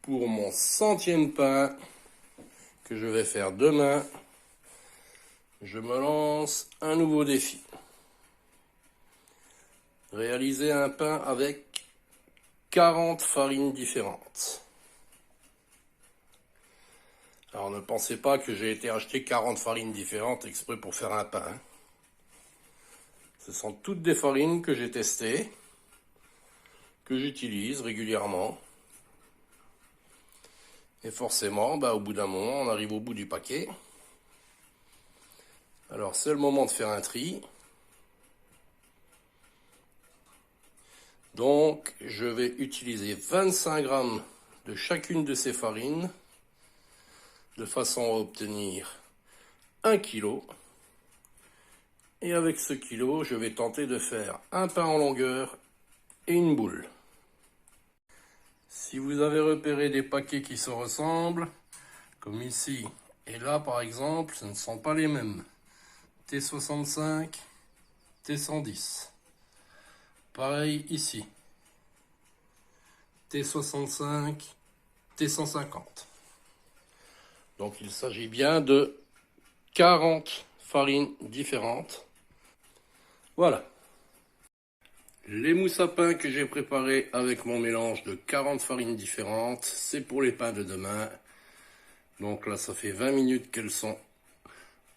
pour mon 100e pain que je vais faire demain. Je me lance un nouveau défi. Réaliser un pain avec 40 farines différentes. Alors ne pensez pas que j'ai été acheter 40 farines différentes exprès pour faire un pain. Ce sont toutes des farines que j'ai testées, que j'utilise régulièrement. Et forcément, au bout d'un moment, on arrive au bout du paquet. Alors c'est le moment de faire un tri. Donc je vais utiliser 25 grammes de chacune de ces farines, de façon à obtenir 1 kg. Et avec ce kilo, je vais tenter de faire un pain en longueur et une boule. Si vous avez repéré des paquets qui se ressemblent, comme ici et là par exemple, ce ne sont pas les mêmes. T65, T110. Pareil ici. T65, T150. Donc il s'agit bien de 40 farines différentes. Voilà. Les mousses à pain que j'ai préparées avec mon mélange de 40 farines différentes, c'est pour les pains de demain. Donc là, ça fait 20 minutes qu'elles sont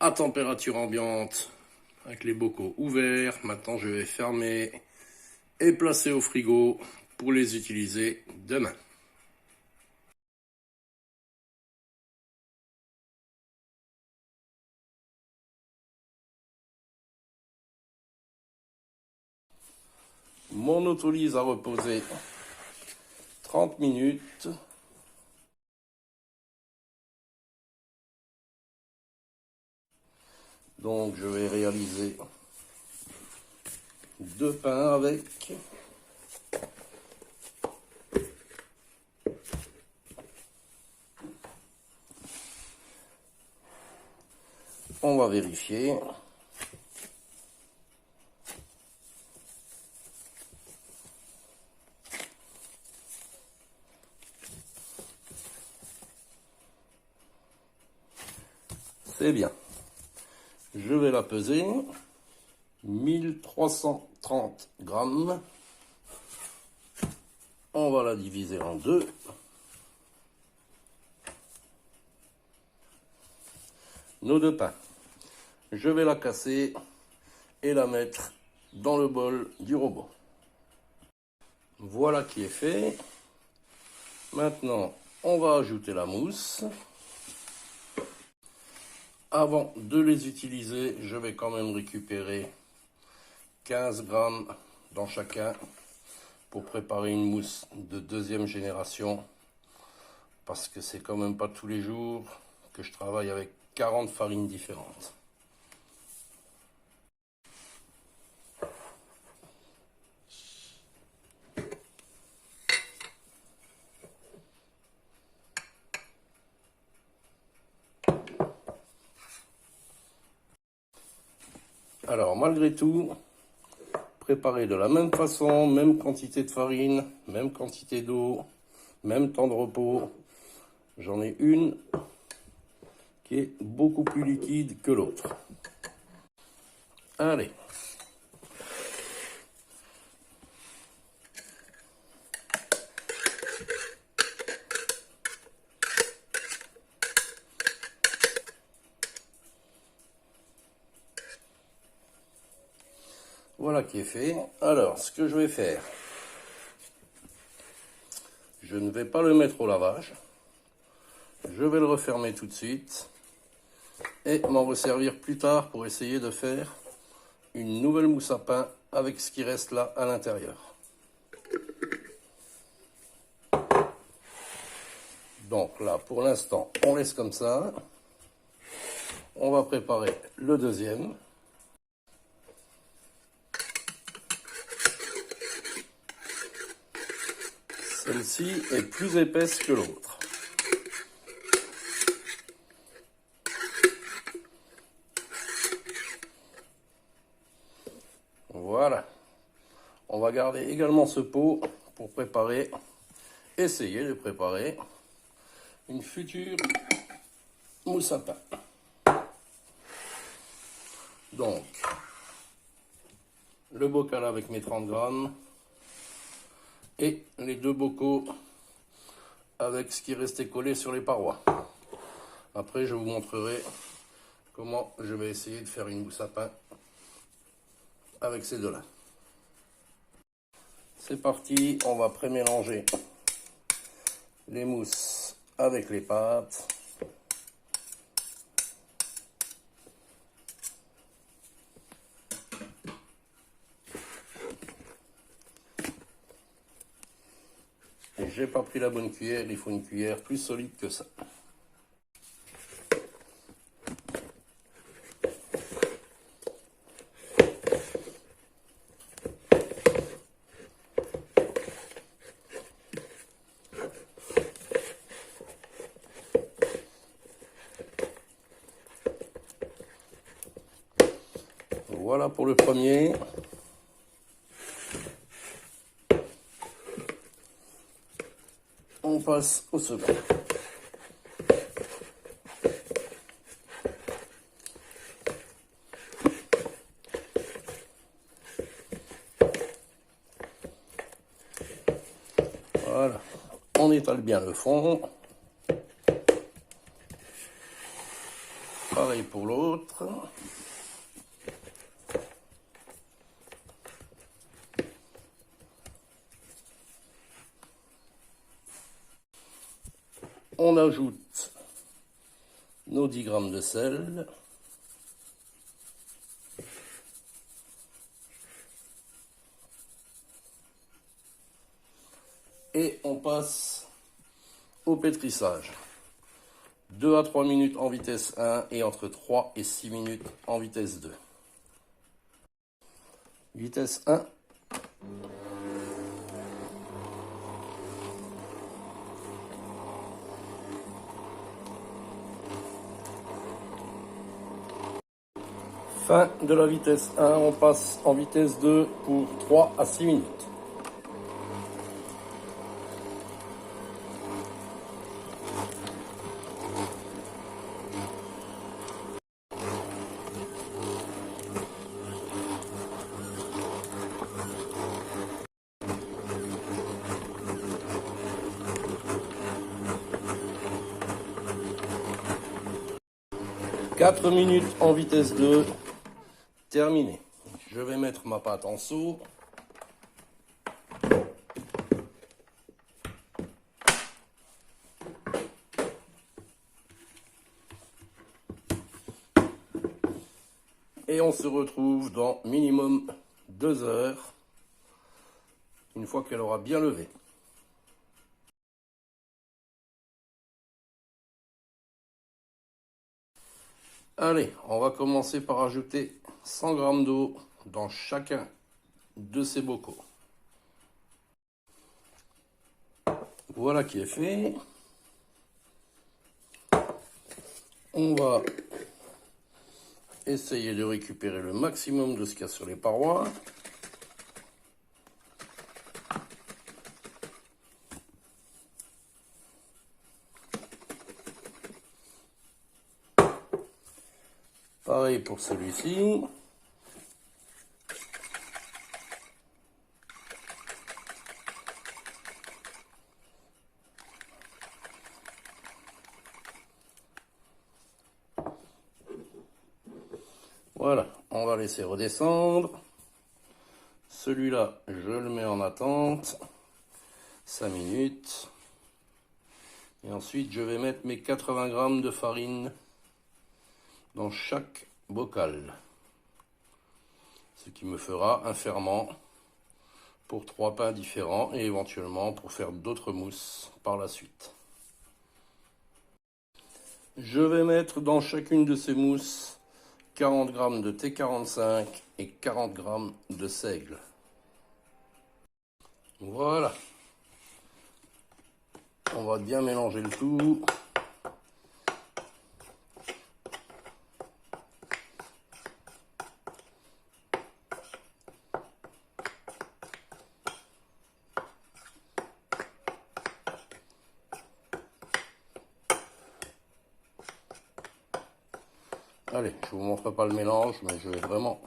à température ambiante, avec les bocaux ouverts. Maintenant, je vais fermer et placer au frigo pour les utiliser demain. Mon autolyse a reposé 30 minutes. Donc je vais réaliser 2 pains avec. On va vérifier. C'est bien. Je vais la peser. 1330 grammes. On va la diviser en 2. Nos 2 pains. Je vais la casser et la mettre dans le bol du robot. Voilà qui est fait. Maintenant, on va ajouter la mousse. Avant de les utiliser, je vais quand même récupérer 15 grammes dans chacun pour préparer une mousse de 2e génération. Parce que c'est quand même pas tous les jours que je travaille avec 40 farines différentes. Alors malgré tout, préparer de la même façon, même quantité de farine, même quantité d'eau, même temps de repos. J'en ai une qui est beaucoup plus liquide que l'autre. Allez. Voilà qui est fait. Alors, ce que je vais faire, je ne vais pas le mettre au lavage. Je vais le refermer tout de suite et m'en resservir plus tard pour essayer de faire une nouvelle mousse à pain avec ce qui reste là à l'intérieur. Donc là, pour l'instant, on laisse comme ça. On va préparer le deuxième. Celle-ci est plus épaisse que l'autre. Voilà. On va garder également ce pot pour préparer, essayer de préparer une future mousse à pain. Donc, le bocal avec mes 30 grammes et les 2 bocaux avec ce qui restait collé sur les parois. Après, je vous montrerai comment je vais essayer de faire une mousse à pain avec ces deux-là. C'est parti, on va pré-mélanger les mousses avec les pâtes. Et j'ai pas pris la bonne cuillère, il faut une cuillère plus solide que ça. Voilà pour le premier. On passe au second. Voilà, on étale bien le fond. Pareil pour l'autre. On ajoute nos 10 grammes de sel. Et on passe au pétrissage. 2 à 3 minutes en vitesse 1 et entre 3 et 6 minutes en vitesse 2. Vitesse 1. Fin de la vitesse 1, on passe en vitesse 2 pour 3 à 6 minutes. « 4 minutes en vitesse 2, terminé. Je vais mettre ma pâte en seau. Et on se retrouve dans minimum 2 heures, une fois qu'elle aura bien levé. Allez, on va commencer par ajouter 100 g d'eau dans chacun de ces bocaux. Voilà qui est fait. On va essayer de récupérer le maximum de ce qu'il y a sur les parois. Pareil pour celui-ci. Voilà, on va laisser redescendre. Celui-là, je le mets en attente. 5 minutes. Et ensuite, je vais mettre mes 80 g de farine dans chaque bocal. Ce qui me fera un ferment pour 3 pains différents et éventuellement pour faire d'autres mousses par la suite. Je vais mettre dans chacune de ces mousses 40 g de T45 et 40 g de seigle. Voilà. On va bien mélanger le tout. Allez, je vous montre pas le mélange, mais je vais vraiment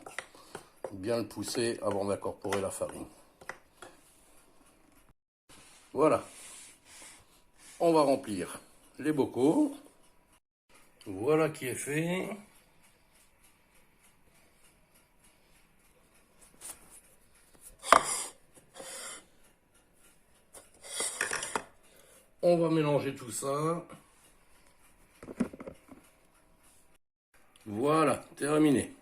bien le pousser avant d'incorporer la farine. Voilà. On va remplir les bocaux. Voilà qui est fait. On va mélanger tout ça. Voilà, terminé.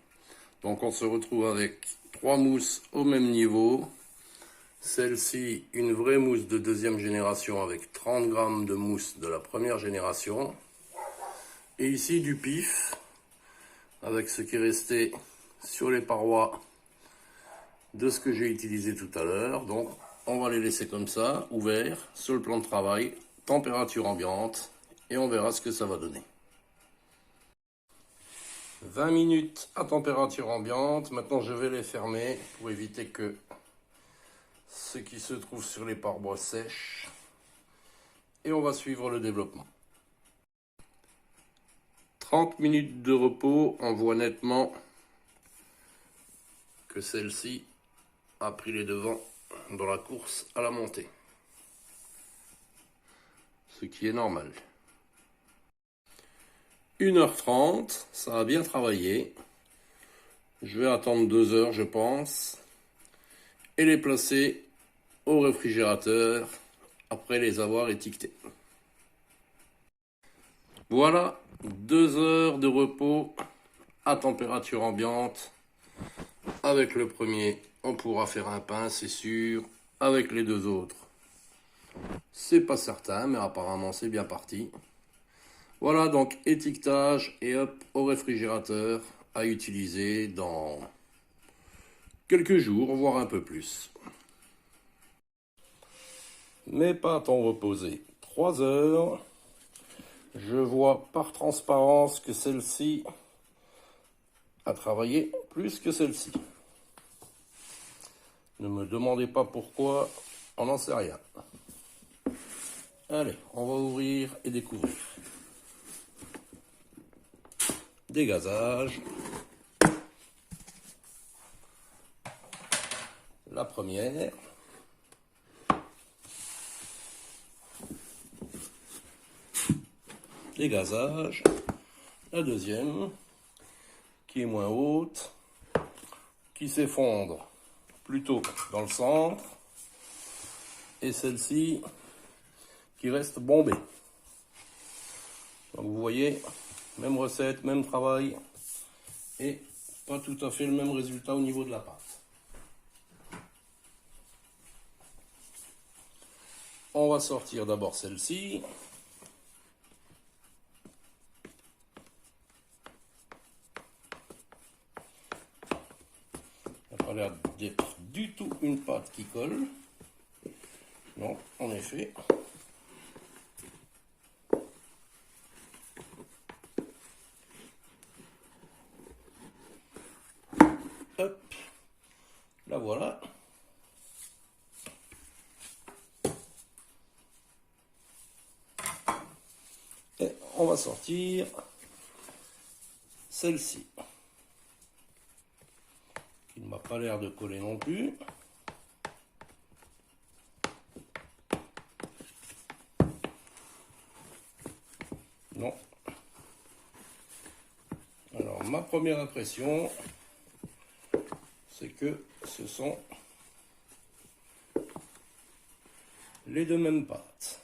Donc on se retrouve avec 3 mousses au même niveau. Celle-ci, une vraie mousse de deuxième génération avec 30 grammes de mousse de la première génération. Et ici du pif, avec ce qui est resté sur les parois de ce que j'ai utilisé tout à l'heure. Donc on va les laisser comme ça, ouverts, sur le plan de travail, température ambiante, et on verra ce que ça va donner. 20 minutes à température ambiante. Maintenant je vais les fermer pour éviter que ce qui se trouve sur les parois sèche. Et on va suivre le développement. 30 minutes de repos, on voit nettement que celle-ci a pris les devants dans la course à la montée. Ce qui est normal. 1h30, ça a bien travaillé. Je vais attendre 2 heures, je pense, et les placer au réfrigérateur après les avoir étiquetés. Voilà, 2 heures de repos à température ambiante. Avec le premier, on pourra faire un pain, c'est sûr. Avec les 2 autres, c'est pas certain, mais apparemment c'est bien parti. Voilà, donc étiquetage et hop, au réfrigérateur à utiliser dans quelques jours, voire un peu plus. Mes pâtes ont reposé 3 heures. Je vois par transparence que celle-ci a travaillé plus que celle-ci. Ne me demandez pas pourquoi, on n'en sait rien. Allez, on va ouvrir et découvrir. Dégazage. La première. Dégazage. La deuxième, qui est moins haute, qui s'effondre plutôt dans le centre. Et celle-ci, qui reste bombée. Donc vous voyez, même recette, même travail, et pas tout à fait le même résultat au niveau de la pâte. On va sortir d'abord celle-ci. Ça n'a pas l'air d'être du tout une pâte qui colle. Non, en effet. Hop, la voilà. Et on va sortir celle-ci, qui ne m'a pas l'air de coller non plus. Non. Alors, ma première impression, c'est que ce sont les deux mêmes pâtes.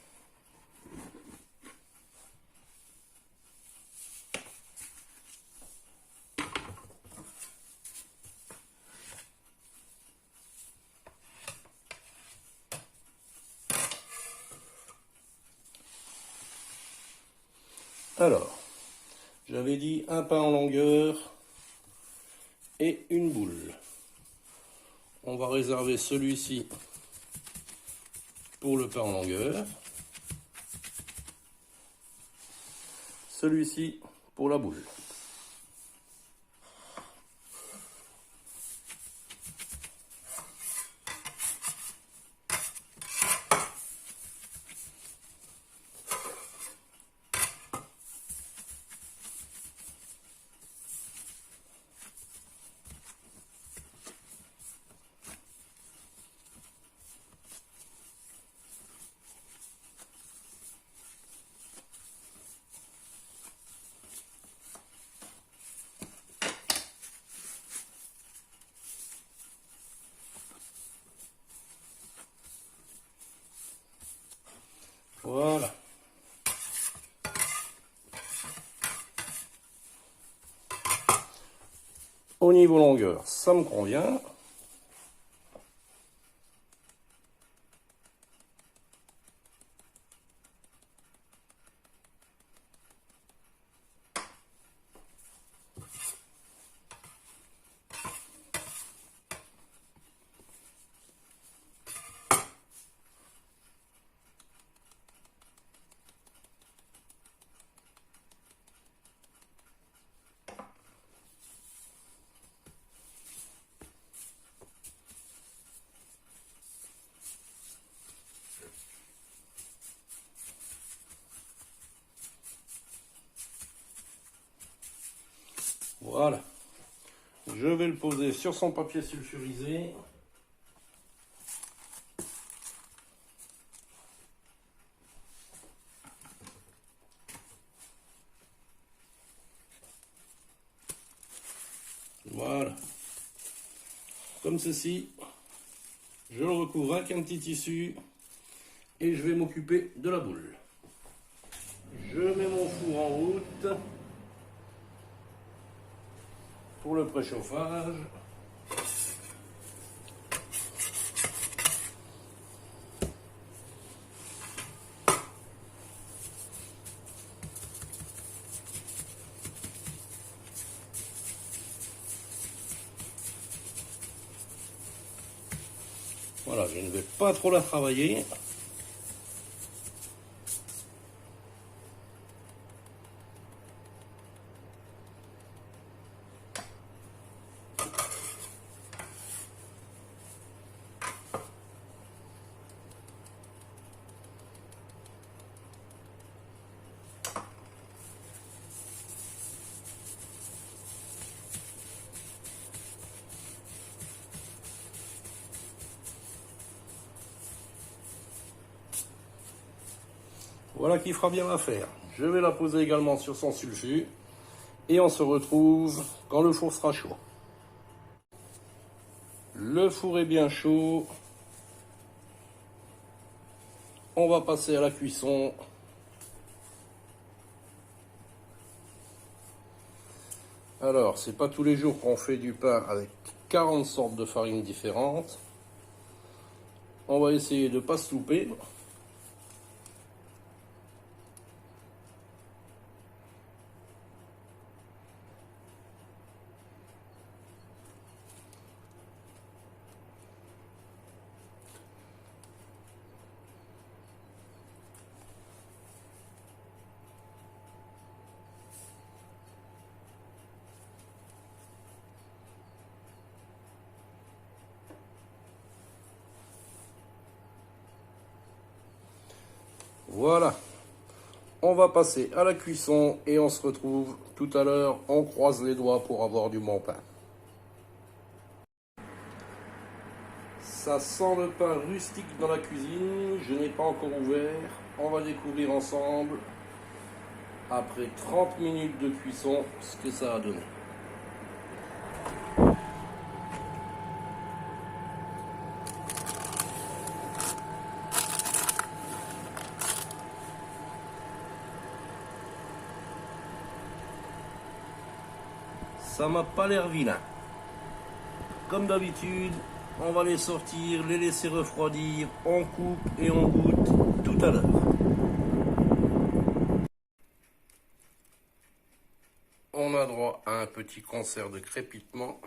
Alors, j'avais dit un pain en longueur et une boule. On va réserver celui-ci pour le pain en longueur. Celui-ci pour la boule. Voilà. Au niveau longueur, ça me convient. Voilà. Je vais le poser sur son papier sulfurisé. Voilà. Comme ceci. Je le recouvre avec un petit tissu et je vais m'occuper de la boule. Je mets mon four en route pour le préchauffage. Voilà, je ne vais pas trop la travailler. Voilà qui fera bien l'affaire. Je vais la poser également sur son sulfure et on se retrouve quand le four sera chaud. Le four est bien chaud. On va passer à la cuisson. Alors, c'est pas tous les jours qu'on fait du pain avec 40 sortes de farines différentes. On va essayer de ne pas se louper. Voilà. On va passer à la cuisson et on se retrouve tout à l'heure. On croise les doigts pour avoir du bon pain. Ça sent le pain rustique dans la cuisine. Je n'ai pas encore ouvert. On va découvrir ensemble, après 30 minutes de cuisson, ce que ça a donné. Ça m'a pas l'air vilain. Comme d'habitude, on va les sortir, les laisser refroidir, on coupe et on goûte tout à l'heure. On a droit à un petit concert de crépitement.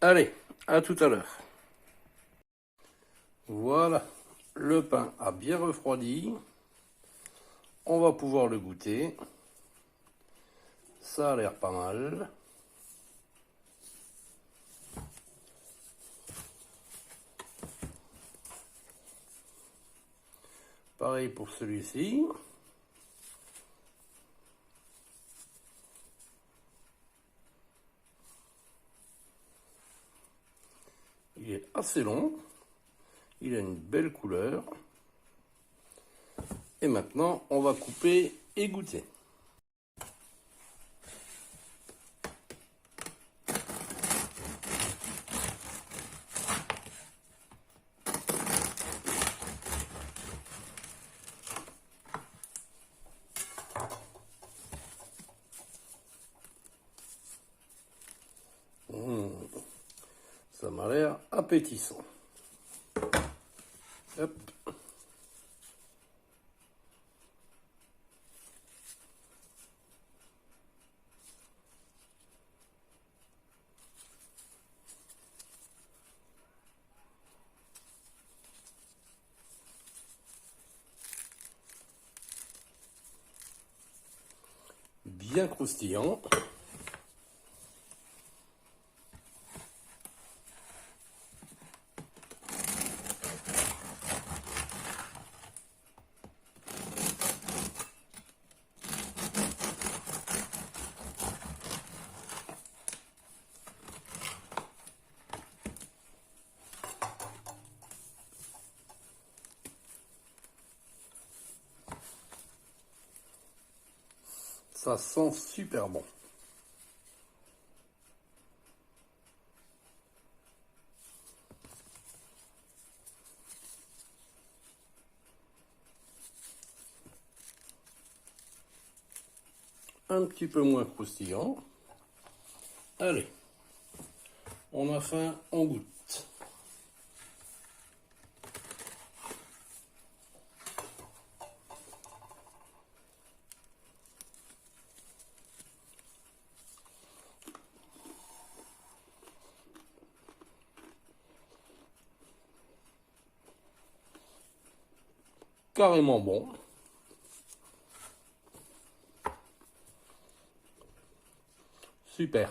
Allez, à tout à l'heure. Voilà, le pain a bien refroidi. On va pouvoir le goûter. Ça a l'air pas mal. Pareil pour celui-ci. Il est assez long. Il a une belle couleur. Et maintenant, on va couper et goûter. Ça m'a l'air appétissant. Hop. Bien croustillant. Ça sent super bon. Un petit peu moins croustillant. Allez, on a faim, on goûte. Carrément bon. Super.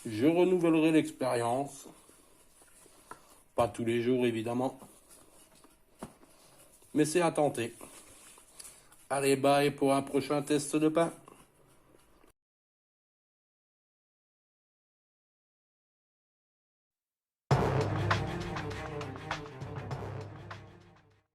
Je renouvellerai l'expérience. Pas tous les jours, évidemment. Mais c'est à tenter. Allez, bye pour un prochain test de pain.